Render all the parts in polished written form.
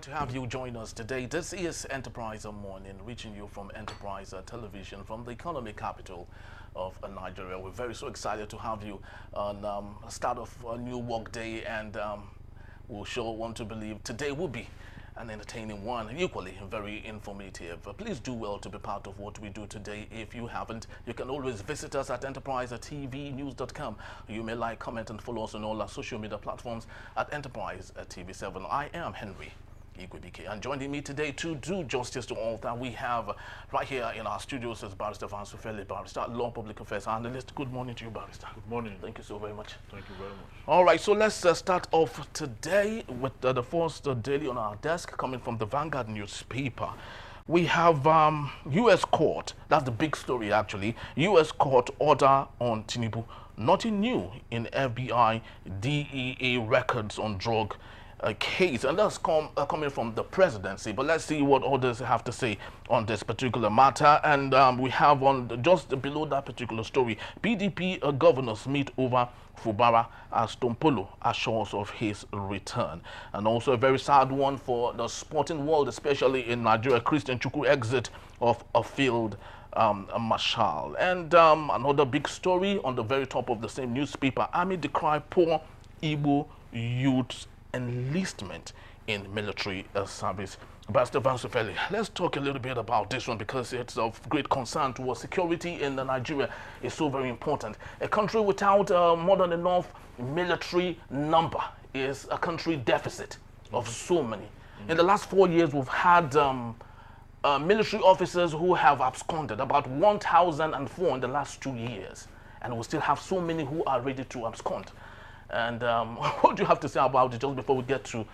glad to have you join us today. This is Enterprise Morning, reaching you from Enterprise Television from the economic capital of Nigeria. We're very so excited to have you on the start of a new work day, and we'll sure want to believe today will be an entertaining one, equally very informative. Please do well to be part of what we do today. If you haven't, you can always visit us at enterprisetvnews.com. You may like, comment, and follow us on all our social media platforms at Enterprise TV7. I am Henry Igbo, and joining me today to do justice to all that we have right here in our studios is Barrister Varsity, Barrister, Law Public Affairs Analyst. Good morning to you, Barrister. Good morning. Thank you so very much. Thank you very much. All right, so let's start off today with the first daily on our desk coming from the Vanguard newspaper. We have U.S. court, that's the big story actually, U.S. court order on Tinubu. Nothing new in FBI DEA records on drug case, and that's coming from the presidency. But let's see what others have to say on this particular matter. And we have on just below that particular story, PDP governors meet over Fubara as Tompolo assures of his return. And also a very sad one for the sporting world, especially in Nigeria. Christian Chukwu exit of a field marshal. And another big story on the very top of the same newspaper, Army decry poor Igbo youths enlistment in military service. Pastor Vansufeli, let's talk a little bit about this one because it's of great concern to us. Security in Nigeria is so very important. A country without more than enough military number is a country deficit of so many. In the last 4 years, we've had military officers who have absconded, about 1,004 in the last 2 years. And we still have so many who are ready to abscond. And what do you have to say about it just before we get to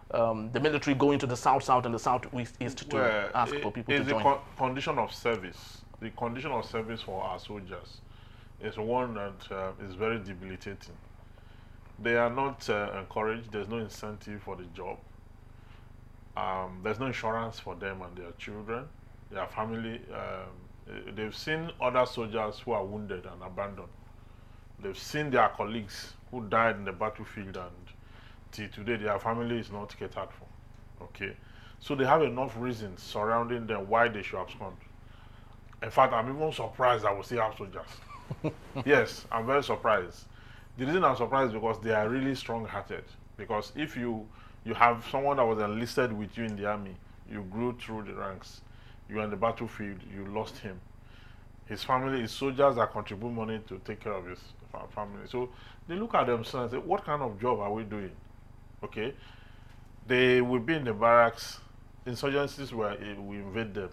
the military going to the south-south and the south-east to ask for people to join? The condition of service. The condition of service for our soldiers is one that is very debilitating. They are not encouraged. There's no incentive for the job. There's no insurance for them and their children, their family. They've seen other soldiers who are wounded and abandoned. They've seen their colleagues who died in the battlefield, and till today their family is not catered for. Okay, so they have enough reasons surrounding them why they should abscond. In fact, I'm even surprised that we still have soldiers. Yes, I'm very surprised. The reason I'm surprised is because they are really strong-hearted. Because if you have someone that was enlisted with you in the army, you grew through the ranks, you were in the battlefield, you lost him. His family, his soldiers that contribute money to take care of his family. So they look at themselves and say, what kind of job are we doing? Okay. They will be in the barracks. Insurgencies will invade them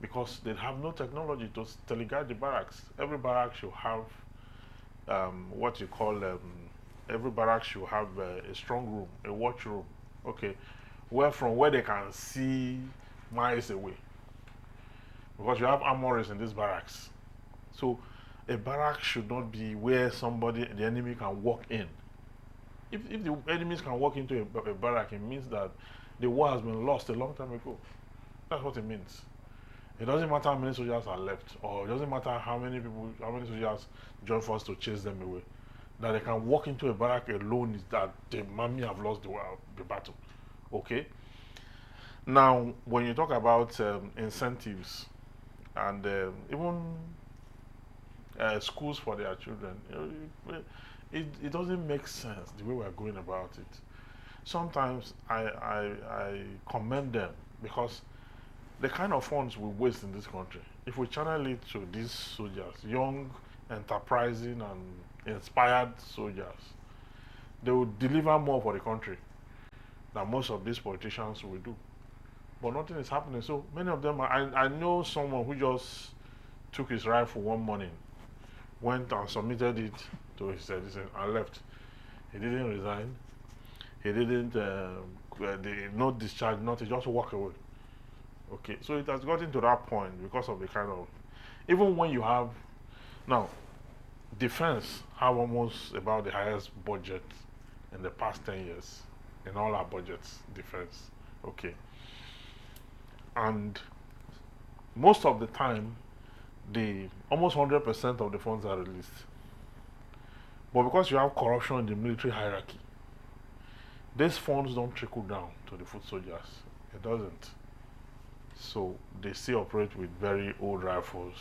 because they have no technology to teleguide the barracks. Every barrack should have what you call every barrack should have a strong room, a watch room. Okay. From where they can see miles away. Because you have armories in these barracks. So a barrack should not be where the enemy can walk in. If the enemies can walk into a barrack, it means that the war has been lost a long time ago. That's what it means. It doesn't matter how many soldiers are left, or it doesn't matter how many soldiers join force to chase them away. That they can walk into a barrack alone is that the army have lost the battle. Okay? Now, when you talk about incentives and even schools for their children, it doesn't make sense the way we're going about it. Sometimes I commend them because the kind of funds we waste in this country, if we channel it to these soldiers, young, enterprising and inspired soldiers, they will deliver more for the country than most of these politicians will do. But nothing is happening. So many of them, I know someone who just took his rifle one morning, went and submitted it to his citizen and left. He didn't resign. He didn't, no discharge, nothing, just walk away. Okay, so it has gotten to that point because of the kind of, even when you have, now, defense have almost about the highest budget in the past 10 years in all our budgets, defense. Okay. And most of the time, almost 100% of the funds are released. But because you have corruption in the military hierarchy, these funds don't trickle down to the foot soldiers. It doesn't. So they still operate with very old rifles.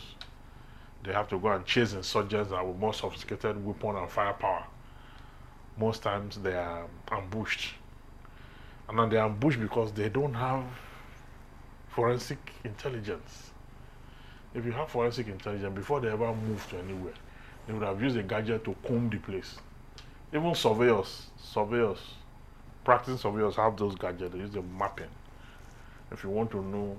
They have to go and chase insurgents that with more sophisticated weapon and firepower. Most times they are ambushed. And then they are ambushed because they don't have forensic intelligence. If you have forensic intelligence, before they ever move to anywhere, they would have used a gadget to comb the place. Even surveyors, practicing surveyors have those gadgets. They use the mapping. If you want to know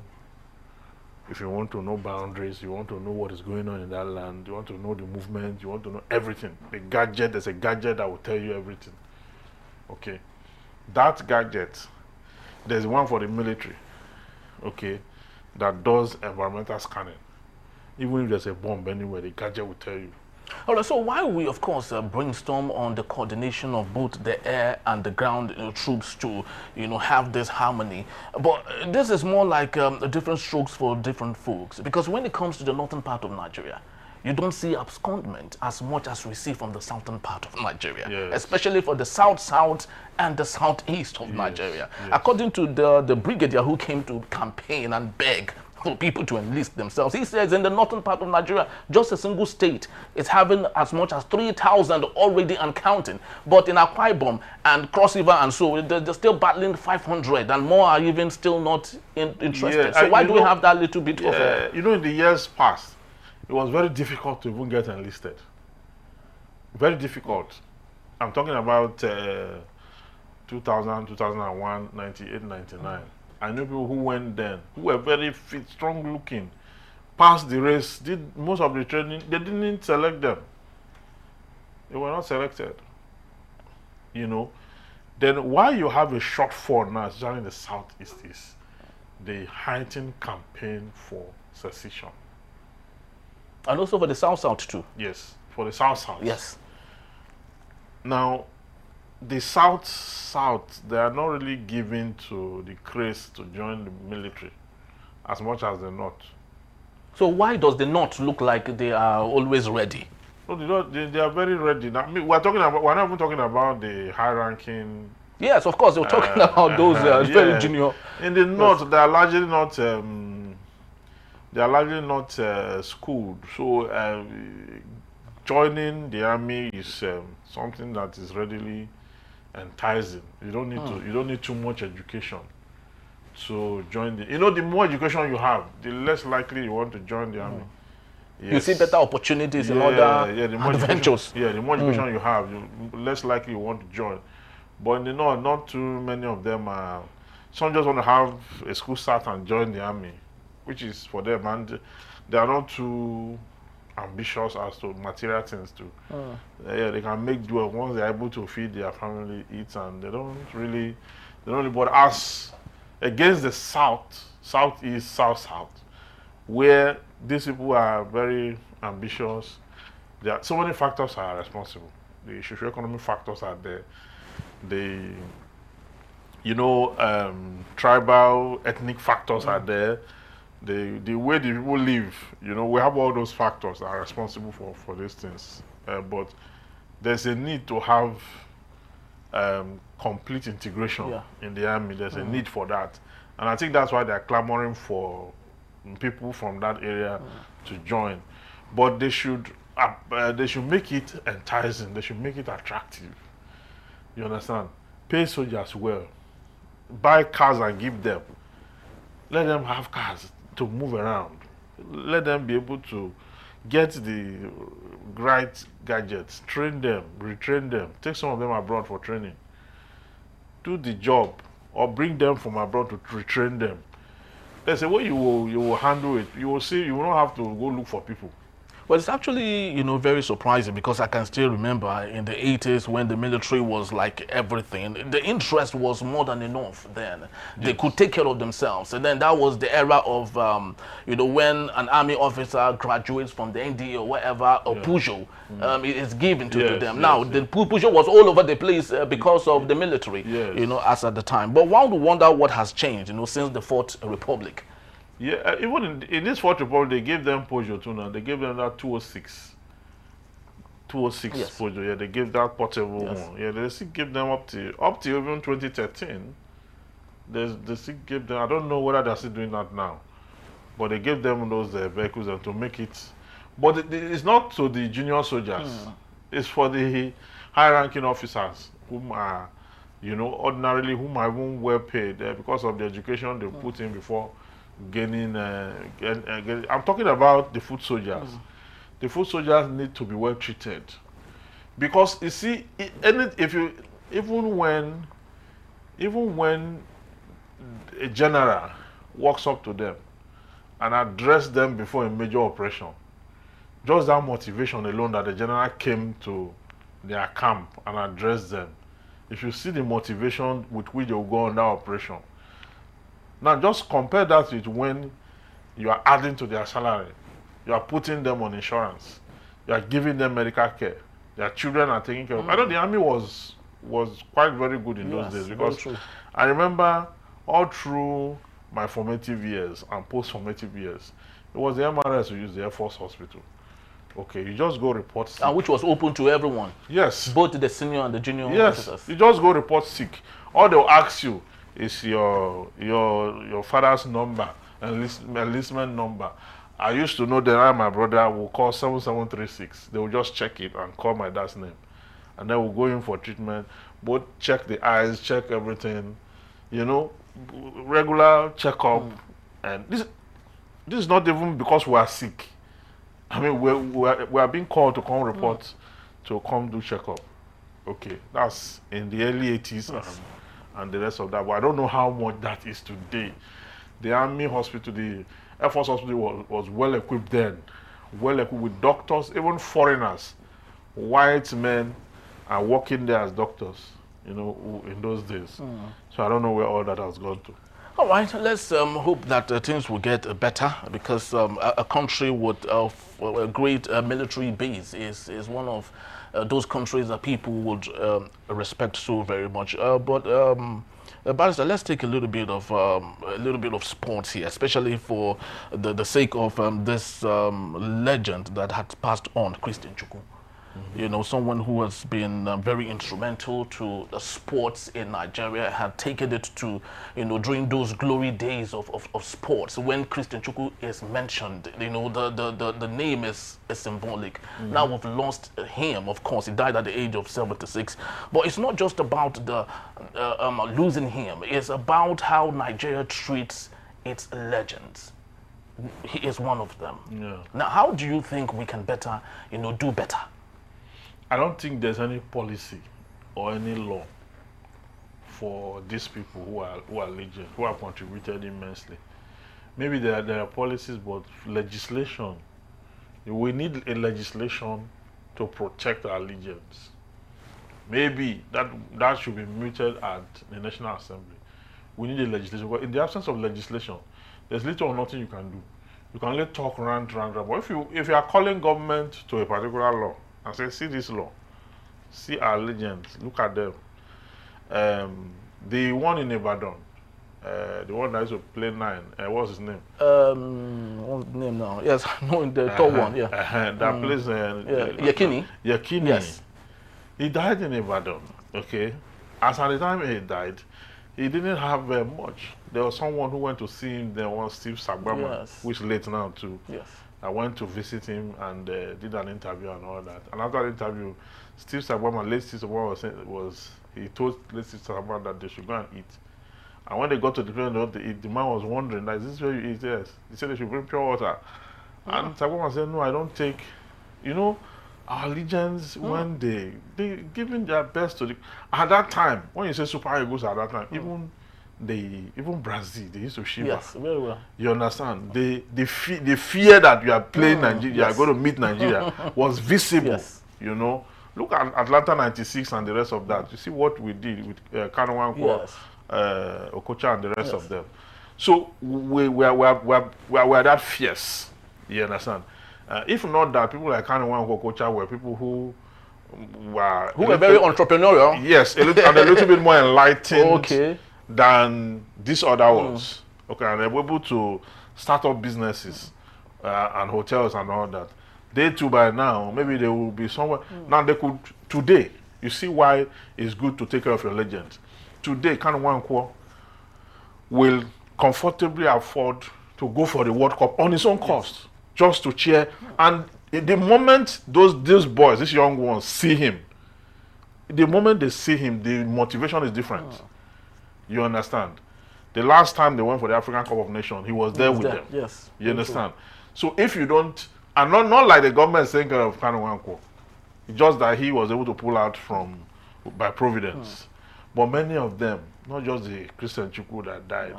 boundaries, you want to know what is going on in that land, you want to know the movement, you want to know everything. There's a gadget that will tell you everything. Okay. That gadget, there's one for the military, okay, that does environmental scanning. Even if there's a bomb anywhere, the gadget will tell you. All right, so while we, of course, brainstorm on the coordination of both the air and the ground troops to, have this harmony, but this is more like different strokes for different folks. Because when it comes to the northern part of Nigeria, you don't see abscondment as much as we see from the southern part of Nigeria, yes. especially for the south and the southeast of Nigeria. Yes. According to the brigadier who came to campaign and beg for people to enlist themselves, he says in the northern part of Nigeria, just a single state is having as much as 3,000 already and counting. But in Akwa Ibom and Cross River and so, they're still battling 500 and more are even still not interested. So why do we have that little bit of... in the years past, it was very difficult to even get enlisted. Very difficult. I'm talking about 2000, 2001, 98, 99. I know people who went then, who were very fit, strong looking, passed the race, did most of the training. They didn't select them. They were not selected. Then why you have a shortfall now, especially in the southeast, is the heightened campaign for secession. And also for the south too. Yes, for the south. Yes. Now, the south, they are not really given to the craze to join the military as much as the north. So why does the north look like they are always ready? No, they are very ready. Now, we're not even talking about the high-ranking. Yes, of course, we're talking about those very junior. In the north, they are largely not. They are largely not schooled. So joining the army is something that is readily enticing. You don't need to. You don't need too much education to join the. The more education you have, the less likely you want to join the army. Yes. You see better opportunities in other adventures. The more education you have, the less likely you want to join. But in the north, not too many of them are. Some just want to have a school start and join the army, which is for them, and they are not too ambitious as to material things too. They can make do once they're able to feed their family, eat, and they don't really. But as against the southeast, south, where these people are very ambitious, there are so many factors are responsible. The socio-economic factors are there. The tribal, ethnic factors are there. The way the people live, we have all those factors that are responsible for these things. But there's a need to have complete integration in the army. There's a need for that. And I think that's why they're clamoring for people from that area to join. But they should make it enticing. They should make it attractive. You understand? Pay soldiers well. Buy cars and give them. Let them have cars to move around. Let them be able to get the right gadgets, train them, retrain them, take some of them abroad for training. Do the job or bring them from abroad to retrain them. There's a way you will handle it. You will see, you will not have to go look for people. Well, it's actually, very surprising because I can still remember in the 80s when the military was like everything. The interest was more than enough then. Yes. They could take care of themselves. And then that was the era of, when an army officer graduates from the NDA or whatever, or Peugeot, it is given to them. Now, the Peugeot was all over the place because of the military, as at the time. But one would wonder what has changed, since the Fourth Republic. Yeah, even in this Fourth Republic, they gave them Peugeot too now. They gave them that 206 Peugeot. Yeah, they gave that portable one. Yeah, they still give them up to even 2013. They still gave them, I don't know whether they're still doing that now, but they gave them those vehicles and to make it. But it's not to the junior soldiers. It's for the high-ranking officers whom are, ordinarily whom are even well paid because of the education they put in before gaining. I'm talking about the foot soldiers. The foot soldiers need to be well treated because you see, even when a general walks up to them and address them before a major operation, just that motivation alone that the general came to their camp and addressed them, if you see the motivation with which they will go on that operation, now just compare that with when you are adding to their salary, you are putting them on insurance, you are giving them medical care, their children are taken care of. I know the army was quite very good in those days because I remember all through my formative years and post-formative years, it was the MRS who used the Air Force Hospital. Okay, you just go report sick. And which was open to everyone. Yes. Both the senior and the junior officers. You just go report sick. All they'll ask you is your father's number, enlistment number. I used to know that I and my brother will call 7736. They will just check it and call my dad's name. And then we'll go in for treatment. Both check the eyes, check everything, regular checkup. And this is not even because we are sick. I mean, we are being called to come report, to come do checkup. Okay, that's in the early 80s and the rest of that. But I don't know how much that is today. The Army Hospital, the Air Force Hospital was well equipped then, well equipped with doctors, even foreigners, white men are working there as doctors, in those days. So I don't know where all that has gone to. All right, let's hope that things will get better because a country with a great military base is one of those countries that people would respect so very much. Barrister, let's take a little bit of sports here, especially for the sake of this legend that had passed on, Christian Chukwu. Someone who has been very instrumental to the sports in Nigeria, had taken it to, during those glory days of sports. When Christian Chukwu is mentioned, the name is symbolic. Now we've lost him, of course. He died at the age of 76. But it's not just about the losing him. It's about how Nigeria treats its legends. He is one of them. Yeah. Now, how do you think we can better, do better? I don't think there's any policy or any law for these people who are legends, who have contributed immensely. Maybe there are policies, but legislation. We need a legislation to protect our legends. Maybe that should be mooted at the National Assembly. We need a legislation. But in the absence of legislation, there's little or nothing you can do. You can only talk rant. But if you are calling government to a particular law, and say, see this law, see our legends, look at them. The one in Ibadan, the one that used to play 9, what's his name? What's the name now? Yes, no, the top one, yeah. That plays Yakini. Yakini. Yes. He died in Ibadan, okay? As at the time he died, he didn't have much. There was someone who went to see him, there was Steve Sagbama, who is late now too. Yes. I went to visit him and did an interview and all that. And after the interview, Steve Sagbama, late Steve Sagbama he told late Steve Sagbama that they should go and eat. And when they got to the place to eat, the man was wondering, is this where you eat? Yes. He said they should bring pure water. And Sagbama said, no, I don't take, our legends, when they giving their best to at that time, when you say super egos at that time, even Brazil, they used to shiver. Yes, very well. You understand? The fear that you are playing Nigeria, you are going to meet Nigeria, was visible. Yes. Look at Atlanta '96 and the rest of that. You see what we did with Kanwankwo, Okocha, and the rest of them. So we are that fierce. You understand? If not that, people like Kanwankwo, Okocha were people who were very entrepreneurial. Yes, and a little bit more enlightened. Than these other ones. Okay, and they were able to start up businesses and hotels and all that. They too, by now, maybe they will be somewhere. Now they could, today, you see why it's good to take care of your legends. Today, Kanwankwo, will comfortably afford to go for the World Cup on his own cost, just to cheer. And the moment these boys, these young ones, see him, the moment they see him, the motivation is different. You understand? The last time they went for the African Cup of Nations, he was there with them. Yes. You understand? So if you don't, and not like the government saying of Kanwanko, just that he was able to pull out by providence. But many of them, not just the Christian Chukwu that died,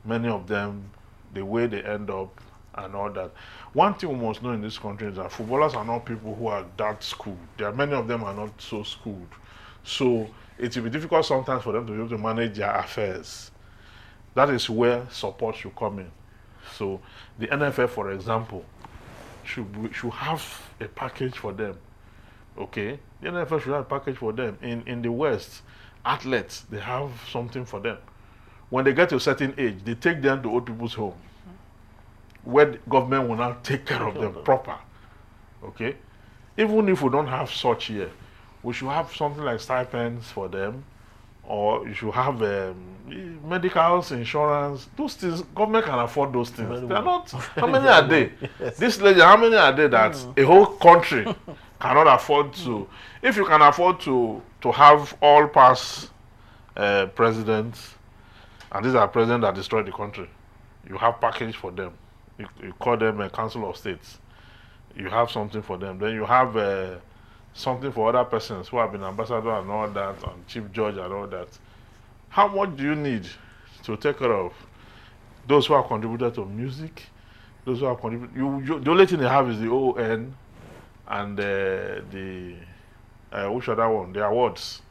many of them, the way they end up and all that. One thing we must know in this country is that footballers are not people who are that schooled. Many of them are not so schooled. So it will be difficult sometimes for them to be able to manage their affairs. That is where support should come in. So the NFF, for example, should have a package for them. Okay? The NFF should have a package for them. In the West, athletes, they have something for them. When they get to a certain age, they take them to old people's home, where the government will now take care of them proper. Okay? Even if we don't have such here, we should have something like stipends for them, or you should have medicals, insurance. Those things, government can afford those things. They're not, how many are they? Yes. This lady, how many are they that a whole country cannot afford to? If you can afford to have all past presidents, and these are presidents that destroyed the country, you have package for them. You call them a Council of States. You have something for them. Then you have something for other persons who have been ambassador and all that, and chief judge and all that. How much do you need to take care of those who have contributed to music? Those who have contributed. The only thing they have is the ON and which other one? The awards.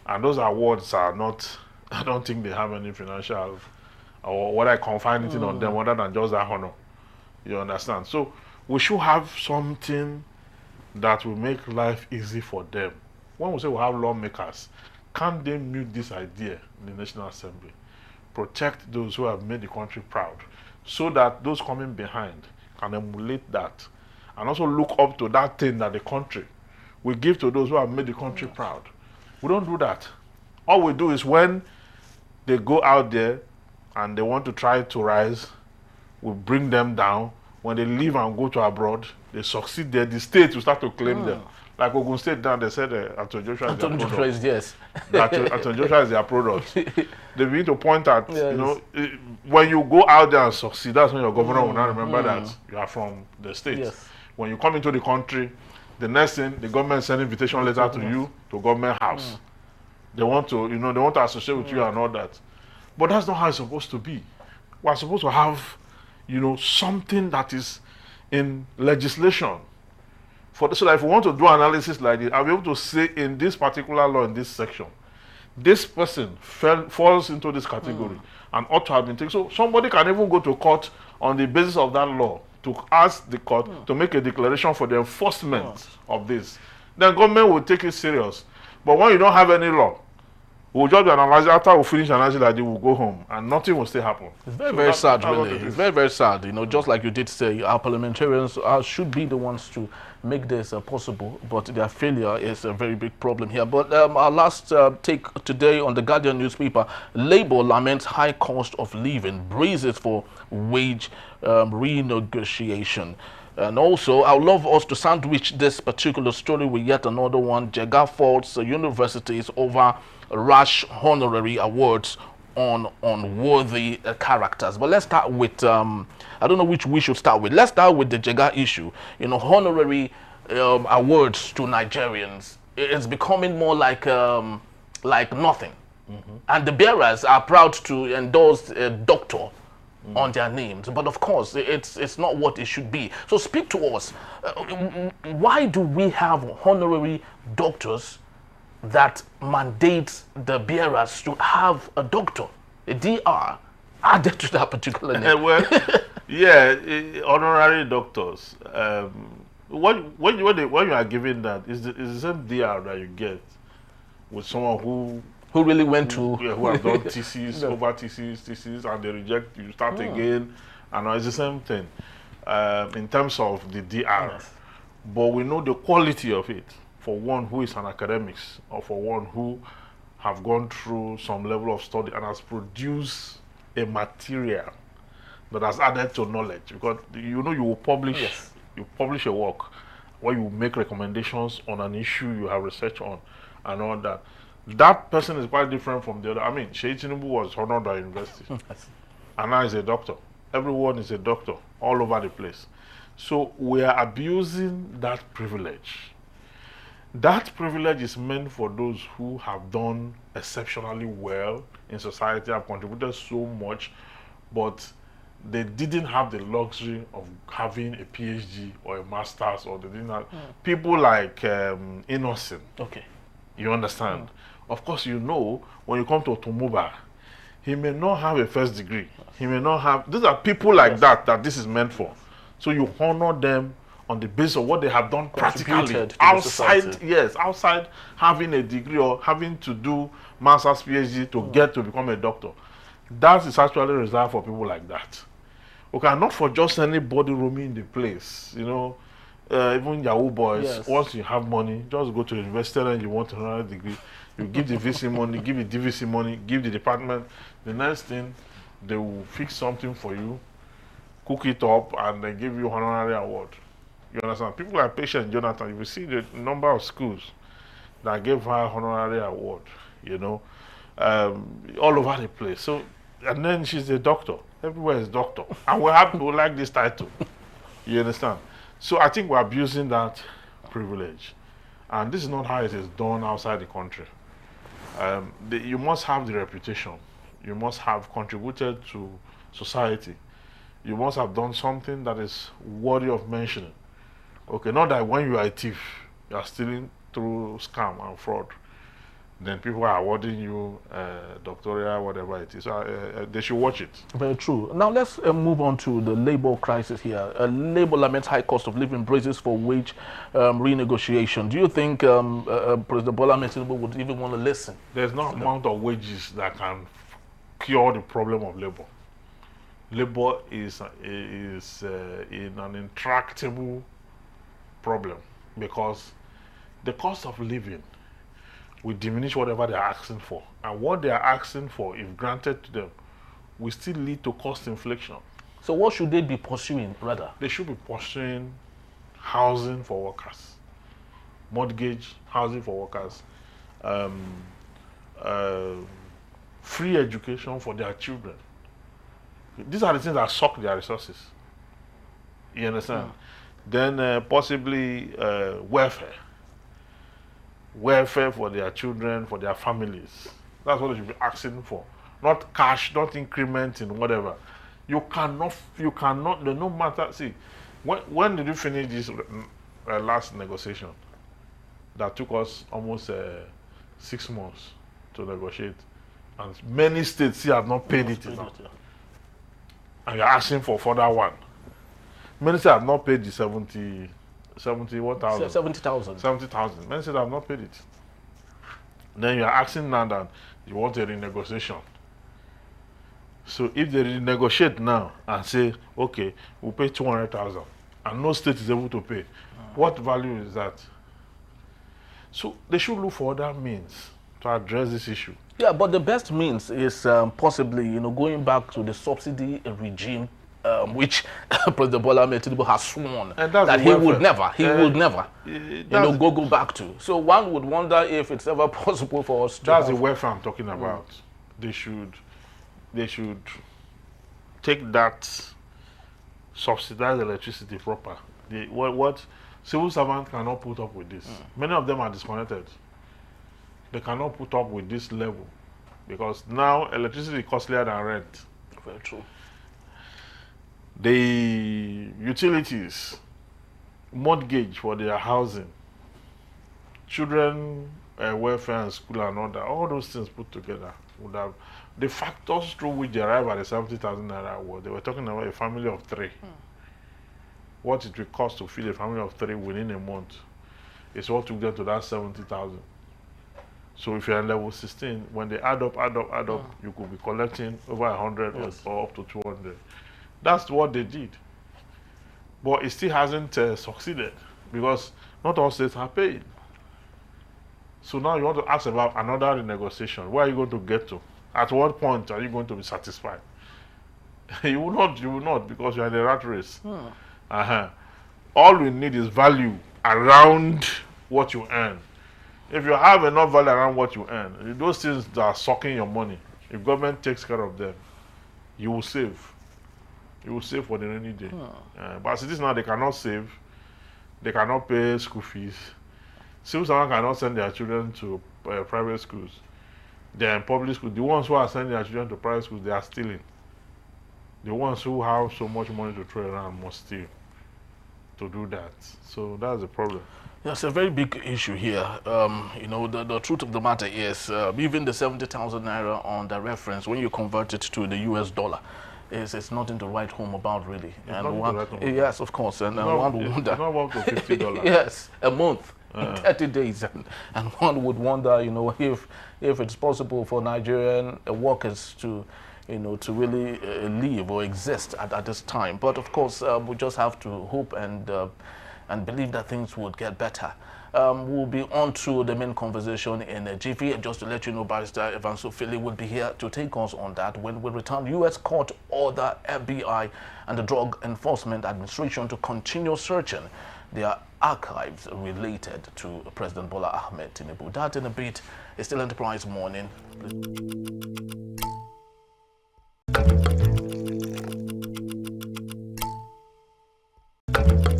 And those awards are not, I don't think they have any financial or what I confine anything on them other than just that honor. You understand? So we should have something that will make life easy for them. When we say we have lawmakers, can't they mute this idea in the National Assembly? Protect those who have made the country proud, so that those coming behind can emulate that, and also look up to that thing that the country will give to those who have made the country proud. We don't do that. All we do is when they go out there and they want to try to rise, we bring them down. When they leave and go to abroad, they succeed there, the state will start to claim them. Like Ogun State down, they said Anthony Joshua is their product. Yes. Anthony Joshua is their product. They begin to point at, you know, when you go out there and succeed, that's when your governor will now remember that you are from the state. Yes. When you come into the country, the next thing, the government send invitation letter to you to government house. They want to, you know, they want to associate with you and all that. But that's not how it's supposed to be. We're supposed to have, you know, something that is in legislation. So that if we want to do analysis like this, I'll be able to say in this particular law, in this section, this person falls into this category and ought to have been taken. So somebody can even go to court on the basis of that law to ask the court to make a declaration for the enforcement of this. Then government will take it serious. But when you don't have any law, we'll just be analyzing. After we finish analyzing like this, we'll go home and nothing will still happen. It's very, very sad, really. It's very, very sad. You know, just like you did say, our parliamentarians should be the ones to make this possible, but their failure is a very big problem here. But our last take today on the Guardian newspaper, Labour laments high cost of living, braces for wage renegotiation. And also, I would love us to sandwich this particular story with yet another one. Jega faults universities over rash honorary awards on unworthy characters. But let's start with, I don't know which we should start with. Let's start with the Jega issue. You know, honorary awards to Nigerians, it's becoming more like nothing. And the bearers are proud to endorse a doctor on their names, but of course it's not what it should be. So speak to us. Why do we have honorary doctors that mandates the bearers to have a doctor, a DR, added to that particular name? Well, yeah, honorary doctors. When you are given that, is the same DR that you get with someone who really went to who have done thesis over thesis, and they reject, you start again, and it's the same thing in terms of the DR. Yes. But we know the quality of it for one who is an academics, or for one who have gone through some level of study and has produced a material that has added to knowledge, because you know you will publish Yes. you publish a work where you make recommendations on an issue you have research on and all that. That person is quite different from the other. I mean, Sheikh Tinubu was honored at university, and now he's a doctor. Everyone is a doctor all over the place. So we are abusing that privilege. That privilege is meant for those who have done exceptionally well in society, have contributed so much, but they didn't have the luxury of having a PhD or a master's, or they didn't have people like Innocent. Okay. You understand? Of course, you know, when you come to Tumuba, he may not have a first degree. He may not have. These are people like that this is meant for. So you honor them on the basis of what they have done practically Contributed to the outside. society. Yes, outside having a degree or having to do master's, PhD to get to become a doctor. That is actually reserved for people like that. Okay, not for just anybody roaming the place. You know, even Yahoo boys. Yes. Once you have money, just go to the university and you want another degree. You give the VC money, give the DVC money, give the department. The next thing, they will fix something for you, cook it up, and then give you honorary award. You understand? People like Patient Jonathan, you will see the number of schools that gave her honorary award, you know, all over the place. So, and then she's a doctor. Everywhere is doctor. And we have people like this title. You understand? So I think we're abusing that privilege. And this is not how it is done outside the country. You must have the reputation. You must have contributed to society. You must have done something that is worthy of mentioning. Okay, not that when you are a thief, you are stealing through scam and fraud, then people are awarding you doctoral, whatever it is. So, they should watch it. Very true. Now let's move on to the labor crisis here. Labor laments high cost of living, braces for wage renegotiation. Do you think President Bola Tinubu would even want to listen? There's no amount of wages that can cure the problem of labor. Labor is in an intractable problem, because the cost of living will diminish whatever they're asking for. And what they are asking for, if granted to them, will still lead to cost inflation. So what should they be pursuing, rather? They should be pursuing housing for workers, mortgage, housing for workers, free education for their children. These are the things that suck their resources. You understand? Then possibly welfare. Welfare for their children, for their families. That's what they should be asking for. Not cash, not increment in whatever. You cannot, no matter, see, when did you finish this last negotiation that took us almost 6 months to negotiate? And many states still have not paid it now. And you're asking for further one. Many states have not paid the 70,000. 70,000. 70,000. Many states have not paid it. Then you're asking now that you want a renegotiation. So if they renegotiate now and say, okay, we'll pay 200,000, and no state is able to pay, what value is that? So they should look for other means to address this issue. Yeah, but the best means is possibly, going back to the subsidy regime, which President Bola Tinubu has sworn that he would never, go back to. So one would wonder if it's ever possible for us to. That's the welfare I'm talking about. They should take that subsidized electricity proper. What civil servants cannot put up with this. Many of them are disconnected. They cannot put up with this level, because now electricity is costlier than rent. Very true. The utilities, mortgage for their housing, children welfare and school and all that, all those things put together would have the factors through which they arrive at the 70,000 naira award. They were talking about a family of 3. What it will cost to feed a family of 3 within a month is what took them to that 70,000. So if you're in level 16, when they add up, you could be collecting over 100 or up to 200. That's what they did. But it still hasn't succeeded, because not all states are paid. So now you want to ask about another renegotiation. Where are you going to get to? At what point are you going to be satisfied? You will not, because you are in the rat race. All we need is value around what you earn. If you have enough value around what you earn, those things that are sucking your money, if government takes care of them, you will save. You will save for the rainy day. But as it is now, they cannot save. They cannot pay school fees. Civil servants cannot send their children to private schools. They are in public schools. The ones who are sending their children to private schools, they are stealing. The ones who have so much money to throw around must steal to do that. So that's the problem. There's a very big issue here. The truth of the matter is, even the 70,000 naira on the reference, when you convert it to the US dollar, it's nothing to write home about, really. Yes, of course. And one would wonder. It's not up to $50. Yes, a month, 30 days, and one would wonder, if it's possible for Nigerian workers to really live or exist at this time. But of course, we just have to hope and believe that things would get better. We'll be on to the main conversation in a jiffy. Just to let you know, Barrister Evan Sofili will be here to take us on that when we return. U.S. court order FBI and the Drug Enforcement Administration to continue searching their archives related to President Bola Ahmed Tinubu. That in a bit is still Enterprise Morning. Please.